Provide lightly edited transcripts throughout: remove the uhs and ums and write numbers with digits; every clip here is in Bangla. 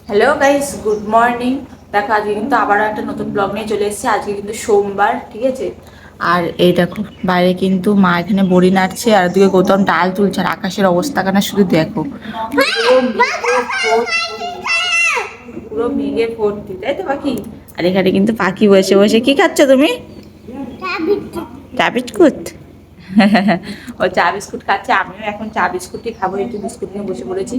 Hello guys, good morning. দেখো আজকে কিন্তু আবার একটা নতুন ব্লগ নিয়ে চলে এসেছে। আজকে কিন্তু সোমবার, ঠিক আছে। আর এই দেখো বাইরে কিন্তু মা এখানে বড়ি নাড়ছে আর দিকে গৌতম ডাল তুলছে। আর আকাশের অবস্থা কেন শুধু দেখো, পুরো মেঘে ভর্তি, তাই তো পাখি? আর এখানে কিন্তু পাখি বসে বসে কি খাচ্ছ তুমি? চা বিস্কুট। ও চা বিস্কুট খাচ্ছে, আমিও এখন চা বিস্কুটই খাবো। একটু বিস্কুট নিয়ে বসে পড়েছি।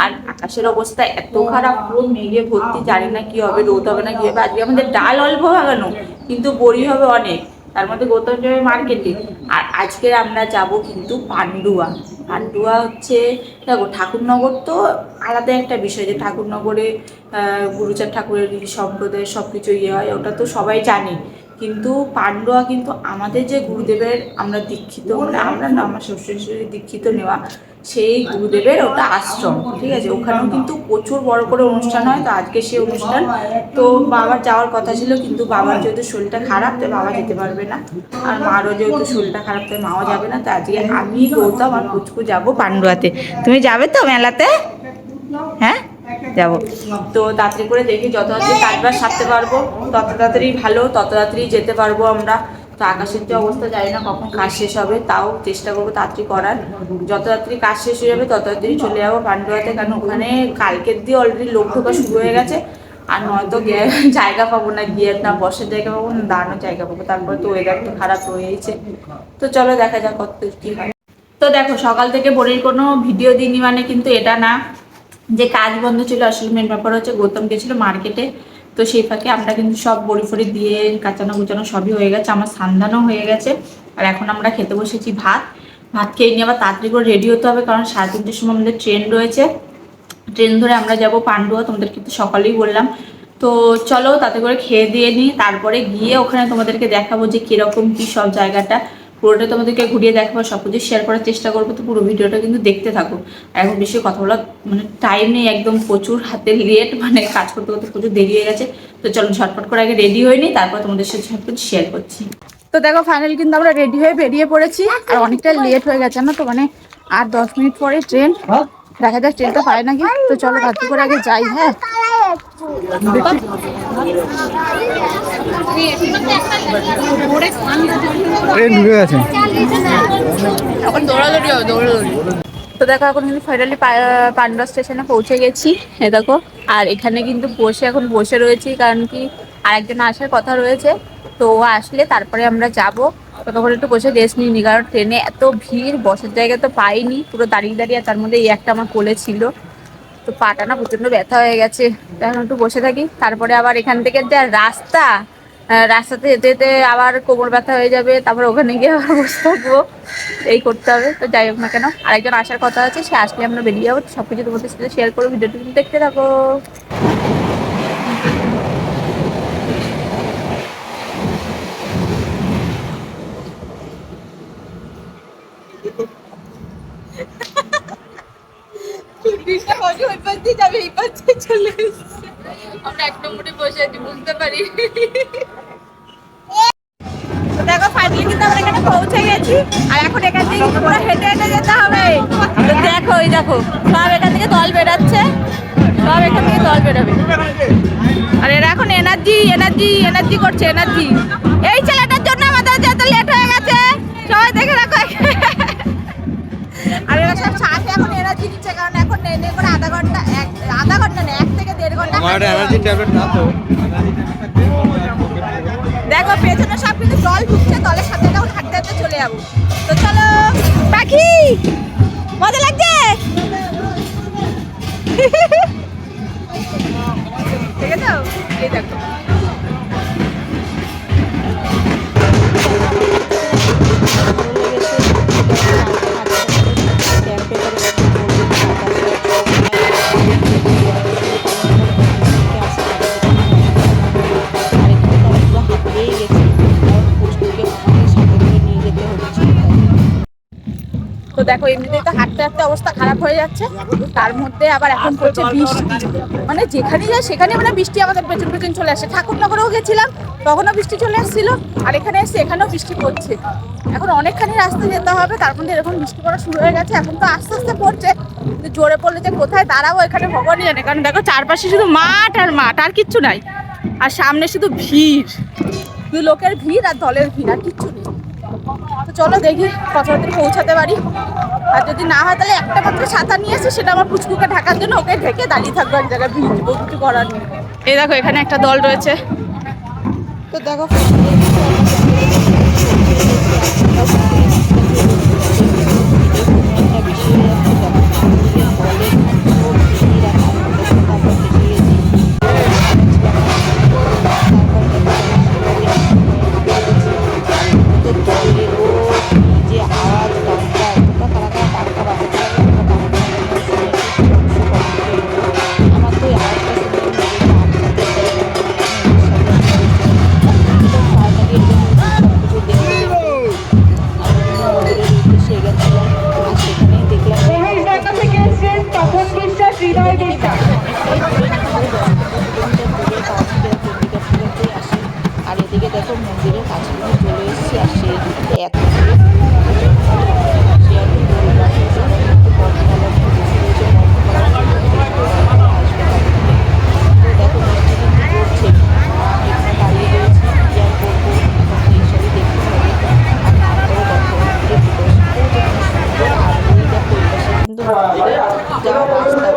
আর আকাশের অবস্থা এত খারাপ, পুরো মেঘে ভর্তি, জানি না কি হবে, রোদ হবে না কি হবে। আজকে আমাদের ডাল অল্প লাগানো, কিন্তু বড়ি হবে অনেক। তার মধ্যে গৌতম যাবে মার্কেটে। আর আজকে আমরা যাব কিন্তু পান্ডুয়া। পান্ডুয়া হচ্ছে, দেখো ঠাকুরনগর তো আলাদা একটা বিষয়, যে ঠাকুরনগরে গুরুচাঁদ ঠাকুরের সম্প্রদায়ের সব কিছু ইয়ে হয়, ওটা তো সবাই জানে। কিন্তু পান্ডুয়া কিন্তু আমাদের যে গুরুদেবের আমরা দীক্ষিত, মানে আমরা না, আমার শ্বশুর শাশুড়ি দীক্ষিত নেওয়া সেই গুরুদেবের ওটা আশ্রম, ঠিক আছে। ওখানেও কিন্তু প্রচুর বড় করে অনুষ্ঠান হয়। তো আজকে সেই অনুষ্ঠান, তো বাবার যাওয়ার কথা ছিল, কিন্তু বাবার যেহেতু শরীরটা খারাপ তাই বাবা যেতে পারবে না। আর মারও যেহেতু শরীরটা খারাপ তাই মাও যাবে না। তো আজকে আমি, গৌতম আর পুচকু যাবো পান্ডুয়াতে। তুমি যাবে তো মেলাতে? হ্যাঁ, যাবো। তো তাড়াতাড়ি করে দেখি যত তাড়াতাড়ি কাজবাজ সারতে পারবো তত তাড়াতাড়ি ভালো, তত তাড়াতাড়ি যেতে পারবো আমরা। তো আকাশের যে অবস্থা জানি না কখন কাজ শেষ হবে, তাও চেষ্টা করবো তাড়াতাড়ি করার। যত তাড়াতাড়ি কাজ শেষ হয়ে যাবে তত তাড়াতাড়ি চলে যাবো পান্ডুয়াতে, কারণ ওখানে কালকের দিয়ে অলরেডি লোক ঢোকা শুরু হয়ে গেছে। আর নয়তো জায়গা পাবো না, গিয়ে না বসার জায়গা পাবো না দাঁড়ানোর জায়গা পাবো। তারপরে তো ওয়েদার তো খারাপ হয়েছে। তো চলো দেখা যাক কত কি হয়। তো দেখো সকাল থেকে বড়ির কোনো ভিডিও দিইনি, মানে কিন্তু এটা না যে কাজ বন্ধ ছিল। আসলে মেন ব্যাপার হচ্ছে গৌতম গেছিল মার্কেটে। তো সেই ফাঁকে আমরা কিন্তু সব বড়ি ফড়ি দিয়ে কাঁচানো গুচানো সবই হয়ে গেছে, আমার সান্দানো হয়ে গেছে। আর এখন আমরা খেতে বসেছি ভাত। ভাত খেয়ে নিয়ে আবার তাড়াতাড়ি করে রেডি হতে হবে, কারণ 3:30টার সময় আমাদের ট্রেন রয়েছে। ট্রেন ধরে আমরা যাব পান্ডুয়া, তোমাদের কিন্তু সকালেই বললাম। তো চলো তাতে করে খেয়ে দিয়ে নিই, তারপরে গিয়ে ওখানে তোমাদেরকে দেখাবো যে কিরকম কি সব জায়গাটা। পুরোটা তোমাদেরকে ঘুরিয়ে দেখাবো, সব কিছু শেয়ার করার চেষ্টা করবো। তো পুরো ভিডিওটা কিন্তু দেখতে থাকো। আর এখন বেশি কথা বলা মানে টাইম নেই, একদম প্রচুর হাতে লেট, মানে কাজ করতে করতে প্রচুর দেরি হয়ে গেছে। তো চলো ঝটপট করে আগে রেডি হয়ে নিই, তারপর তোমাদের সাথে সব কিছু শেয়ার করছি। তো দেখো ফাইনালি কিন্তু আমরা রেডি হয়ে বেরিয়ে পড়েছি। আর অনেকটা লেট হয়ে গেছে না তো, মানে আর 10 মিনিট পরে ট্রেন। দেখা যাক ট্রেনটা পায় নাকি। তো চলো তাড়াতাড়ি করে আগে যাই। হ্যাঁ, ট্রেন ঢুকে গেছে। এখন দৌড়াদৌড়ি হবে, দৌড়াদৌড়ি। তো দেখো এখন কিন্তু ফাইনালি পান্ডুয়া স্টেশনে পৌঁছে গেছি। এ দেখো, আর এখানে কিন্তু এখন বসে রয়েছি, কারণ কি আরেকজন আসার কথা রয়েছে। তো ও আসলে তারপরে আমরা যাব। ততক্ষণ একটু বসে রেস্ট নিইনি, কারণ ট্রেনে এত ভিড়, বসার জায়গা তো পাইনি, পুরো দাঁড়িয়ে দাঁড়িয়ে। আর তার মধ্যে এই একটা আমার কোলে ছিল, তো পাটা না প্রচন্ড ব্যথা হয়ে গেছে। তো এখন একটু বসে থাকি, তারপরে আবার এখান থেকে যা রাস্তা, রাস্তাতে যেতে যেতে আবার কোমর ব্যথা হয়ে যাবে, তারপর ওখানে গিয়ে আবার বসে থাকবো, এই করতে হবে। তো যাই হোক না কেন, আরেকজন আসার কথা আছে, সে আসলে আমরা বেরিয়ে যাবো। সবকিছু তোমাদের সাথে শেয়ার করবো, ভিডিওটি দেখতে থাকো। আমরা 1 নম্বরে বসে আছি, বুঝতে পারি। তো দেখো ফাইনালি কিন্তু আমরা এখানে পৌঁছে গেছি। আর এখন এখান থেকে কিন্তু পুরো হেঁটে হেঁটে যেতে হবে। তো দেখো, এই দেখো সব এখান থেকে দল বেরাচ্ছে, সব এখান থেকে দল বেরোবে। আর এরা এখন এনার্জি এনার্জি এনার্জি করছে, এনার্জি। এই ছেলেটার জন্য আমাদের যে এত লেট হয়ে গেছে, সবাই দেখে রাখো। আর এরা সব সাথে এখন এনার্জি দিচ্ছে, কারণ এখন নেই করে আধা ঘন্টা, আধা ঘন্টা না, 1 থেকে 1.5 ঘন্টা। আমার এনার্জি ট্যাবলেট না তো। দেখো পেছনে সব কিন্তু জল ঢুকছে, জলের সাথে তখন হাঁটতে হাঁটতে চলে যাবো। তো চলো পাখি, মজা লাগছে। ঠিক আছে, এই দেখো তো দেখো এমনিতেই তো হাঁটতে হাঁটতে অবস্থা খারাপ হয়ে যাচ্ছে, তার মধ্যে আবার এখন পড়ছে বৃষ্টি। মানে যেখানে যায় সেখানে মানে বৃষ্টি আমাদের পেছন পেছন চলে আসে। ঠাকুরনগরেও গেছিলাম, তখনও বৃষ্টি চলে আসছিল, আর এখানে এসে এখানেও বৃষ্টি পড়ছে। এখন অনেকখানি রাস্তা যেতে হবে, তার মধ্যে এরকম বৃষ্টি পড়া শুরু হয়ে গেছে। এখন তো আস্তে আস্তে পড়ছে, কিন্তু জোরে পড়লে যে কোথায় দাঁড়াবো এখানে ভগবানই জানে। কারণ দেখো চারপাশে শুধু মাঠ আর মাঠ, আর কিচ্ছু নাই। আর সামনে শুধু ভিড়, শুধু লোকের ভিড় আর দলের ভিড়, আর কিচ্ছু নেই। তো চলো দেখি কত তাড়াতাড়ি পৌঁছাতে পারি। আর যদি না হয় তাহলে একটা মাত্র ছাতা নিয়ে এসে সেটা আমার পুচকুকে ঢাকার জন্য ওকে ঢেকে দাঁড়িয়ে থাকবো এক জায়গায়, ভিড় কিছু করার নেই। এই দেখো এখানে একটা দল রয়েছে। তো দেখো আর এদিকে দেখো মন্দিরের কাছে চলে এসেছি, আর সেই দিকে এত যাওয়ার রাস্তা,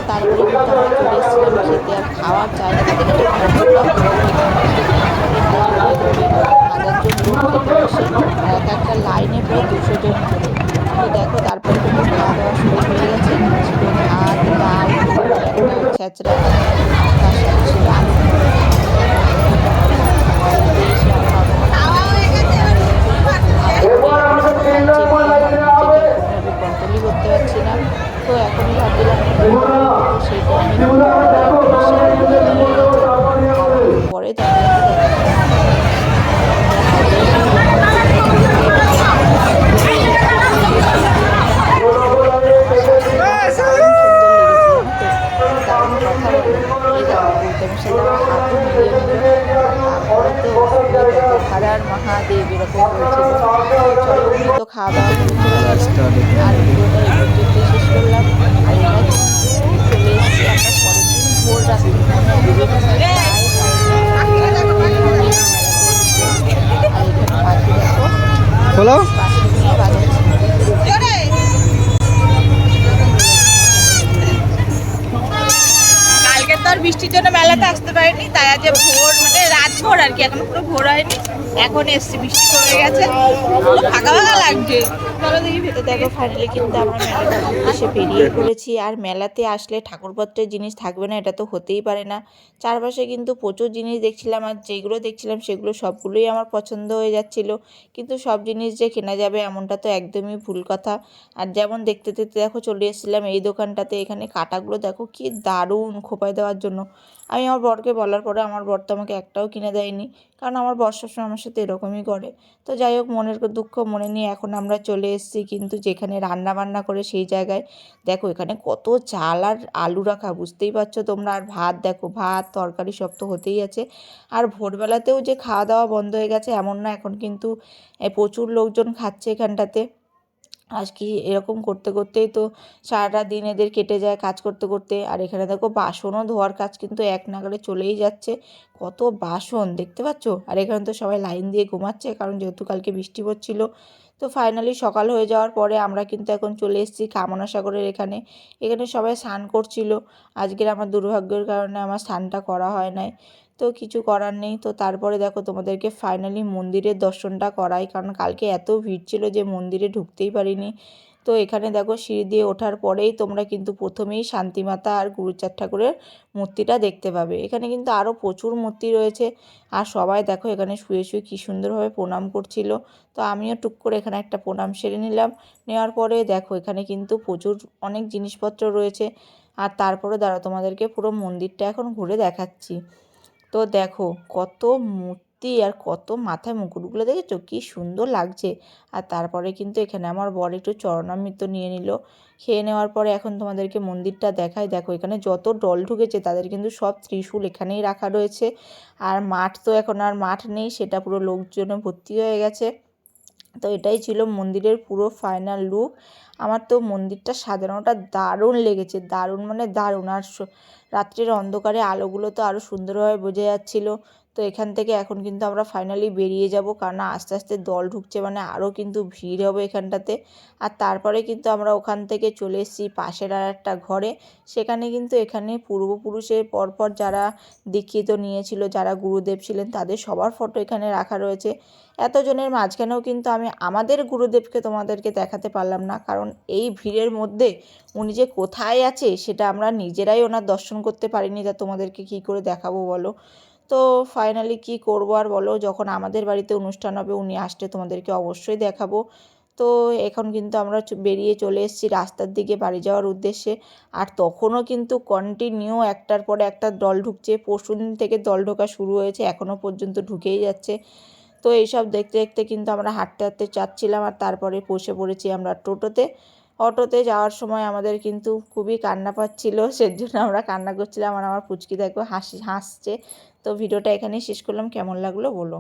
তারপরে কিন্তু আমরা চলে এসেছিলাম খেতে। আর খাওয়ার জায়গাটা দেখে এক একটা লাইনে প্রায় 200 জন ধরে। তো দেখো তারপরে কিন্তু খাওয়া দাওয়া শুরু হয়ে গেছে। ছিল ভাত, ডাল, ছেঁচড়া, তার সাথে ছিল আলু কন্ট্রোলই করতে পারছি না। তো এখনই ভাবছিলাম সেইটা পরে হারার মহাদেব এরকম বলছিল। চলো উনি তো খাওয়া দাওয়া করে চলে গেছে, আর ভিডিওটা এই পর্যন্ত শেষ করলাম। আর এটা চলে এসেছি আমরা পরের দিন ভোর রাত্রি, আর এখানে পাখি দেখো পাখি নিয়ে বাজাচ্ছে। কালকে তো আর বৃষ্টির জন্য মেলাতে আসতে পারিনি, তাই আজ ভোর মানে রাত ভোর আর কি, এখনো পুরো ভোর হয়নি, এখন এসছি। বৃষ্টি পড়ে গেছে, ফাঁকা ফাঁকা লাগছে। চলো দেখি ভেতর। দেখো ফাইনালি কিন্তু আমরা মেলাটার উদ্দেশ্যে বেরিয়ে পড়েছি। আর মেলাতে আসলে ঠাকুরপত্রের জিনিস থাকবে না এটা তো হতেই পারে না। চারপাশে কিন্তু প্রচুর জিনিস দেখছিলাম, আর যেগুলো দেখছিলাম সেগুলো সবগুলোই আমার পছন্দ হয়ে যাচ্ছিল। কিন্তু সব জিনিস যে কেনা যাবে এমনটা তো একদমই ভুল কথা। আর যেমন দেখতে দেখতে দেখো চলে এসেছিলাম এই দোকানটাতে। এখানে কাঁটাগুলো দেখো কি দারুণ খোঁপায় দেওয়ার জন্য। আমি আমার বরকে বলার পরে আমার বর তো আমাকে একটাও কিনে দেয়নি, কারণ আমার বর সবসময় আমার সাথে এরকমই করে। তো যাই হোক, মনের দুঃখ মনে নিয়ে এখন আমরা চলে এসেছি কিন্তু যেখানে রান্না বান্না করে সেই জায়গায়। দেখো এখানে কত চাল আর আলু রাখা, বুঝতেই পারছো তোমরা। আর ভাত দেখো, ভাত তরকারি সব তো হতেই আছে। আর ভোরবেলাতেও যে খাওয়া দাওয়া বন্ধ হয়ে গেছে এমন না, এখন কিন্তু প্রচুর লোকজন খাচ্ছে এখানটাতে। আজ কি এরকম করতে করতেই তো সারাটা দিন এদের কেটে যায় কাজ করতে করতে। আর এখানে দেখো বাসনও ধোয়ার কাজ কিন্তু এক নাগাড়ে চলেই যাচ্ছে, কত বাসন দেখতে পাচ্ছ। আর এখানে তো সবাই লাইন দিয়ে ঘুমাচ্ছে, কারণ যেহেতু কালকে বৃষ্টি পড়ছিল। তো ফাইনালি সকাল হয়ে যাওয়ার পরে আমরা কিন্তু এখন চলে এসেছি কামনা সাগরের এখানে। এখানে সবাই স্নান করছিল। আজকের আমার দুর্ভাগ্যের কারণে আমার স্নানটা করা হয় নাই, তো কিছু করার নেই। তো তারপরে দেখো তোমাদেরকে ফাইনালি মন্দিরের দর্শনটা করাই, কারণ কালকে এত ভিড় ছিল যে মন্দিরে ঢুকতেই পারিনি। তো এখানে দেখো সিঁড়ি দিয়ে ওঠার পরেই তোমরা কিন্তু প্রথমেই শান্তিমাতা আর গুরুচাঁদ ঠাকুরের মূর্তিটা দেখতে পাবে। এখানে কিন্তু আরও প্রচুর মূর্তি রয়েছে। আর সবাই দেখো এখানে শুয়ে শুয়ে কী সুন্দরভাবে প্রণাম করছিল। তো আমিও টুক করে এখানে একটা প্রণাম সেরে নিলাম। নেওয়ার পরে দেখো এখানে কিন্তু প্রচুর অনেক জিনিসপত্র রয়েছে। আর তারপরে দাঁড়া তোমাদেরকে পুরো মন্দিরটা এখন ঘুরে দেখাচ্ছি। তো দেখো কত ভর্তি, আর কত মাথায় মুকুটগুলো দেখেছো কি সুন্দর লাগছে। আর তারপরে কিন্তু এখানে আমার বর একটু চরণামৃত নিয়ে নিল। খেয়ে নেওয়ার পরে এখন তোমাদেরকে মন্দিরটা দেখাই। দেখো এখানে যত দল ঢুকেছে তাদের কিন্তু সব ত্রিশূল এখানেই রাখা রয়েছে। আর মাঠ তো এখন আর মাঠ নেই, সেটা পুরো লোকজনে ভর্তি হয়ে গেছে। তো এটাই ছিল মন্দিরের পুরো ফাইনাল লুক। আমার তো মন্দিরটা সাজানোটা দারুণ লেগেছে, দারুণ মানে দারুণ। আর রাত্রির অন্ধকারে আলোগুলো তো আরও সুন্দরভাবে বোঝা যাচ্ছিলো। তো এখান থেকে এখন কিন্তু আমরা ফাইনালি বেরিয়ে যাব, কারণ আস্তে আস্তে দল ঢুকছে, মানে আরও কিন্তু ভিড় হবে এখানটাতে। আর তারপরে কিন্তু আমরা ওখান থেকে চলে এসেছি পাশের আর একটা ঘরে। সেখানে কিন্তু এখানে পূর্বপুরুষের পরপর যারা দীক্ষিত নিয়েছিল, যারা গুরুদেব ছিলেন, তাদের সবার ফটো এখানে রাখা রয়েছে। এতজনের মাঝখানেও কিন্তু আমি আমাদের গুরুদেবকে তোমাদেরকে দেখাতে পারলাম না, কারণ এই ভিড়ের মধ্যে উনি যে কোথায় আছে সেটা আমরা নিজেরাই ওনার দর্শন করতে পারিনি, তা তোমাদেরকে কি করে দেখাবো বলো। তো ফাইনালি কি করবো আর বলো, যখন আমাদের বাড়িতে অনুষ্ঠান হবে উনি আসলে তোমাদেরকে অবশ্যই দেখাবো। তো এখন কিন্তু আমরা বেরিয়ে চলে এসেছি রাস্তার দিকে বাড়ি যাওয়ার উদ্দেশ্যে। আর তখনও কিন্তু কন্টিনিউ একটার পরে একটা দল ঢুকছে, পরশুদিন থেকে দল ঢোকা শুরু হয়েছে, এখনও পর্যন্ত ঢুকেই যাচ্ছে। তো এইসব দেখতে দেখতে কিন্তু আমরা হাঁটতে হাঁটতে যাচ্ছিলাম, আর তারপরে বসে পড়েছি আমরা টোটোতে। অটোতে যাওয়ার সময় আমাদের কিন্তু খুবই কান্না পাচ্ছিল, সেজন্য আমরা কান্না করছিলাম। আর আমার পুচকি দেখো হাসছে। তো ভিডিওটা এখানেই শেষ করলাম, কেমন লাগলো বলো।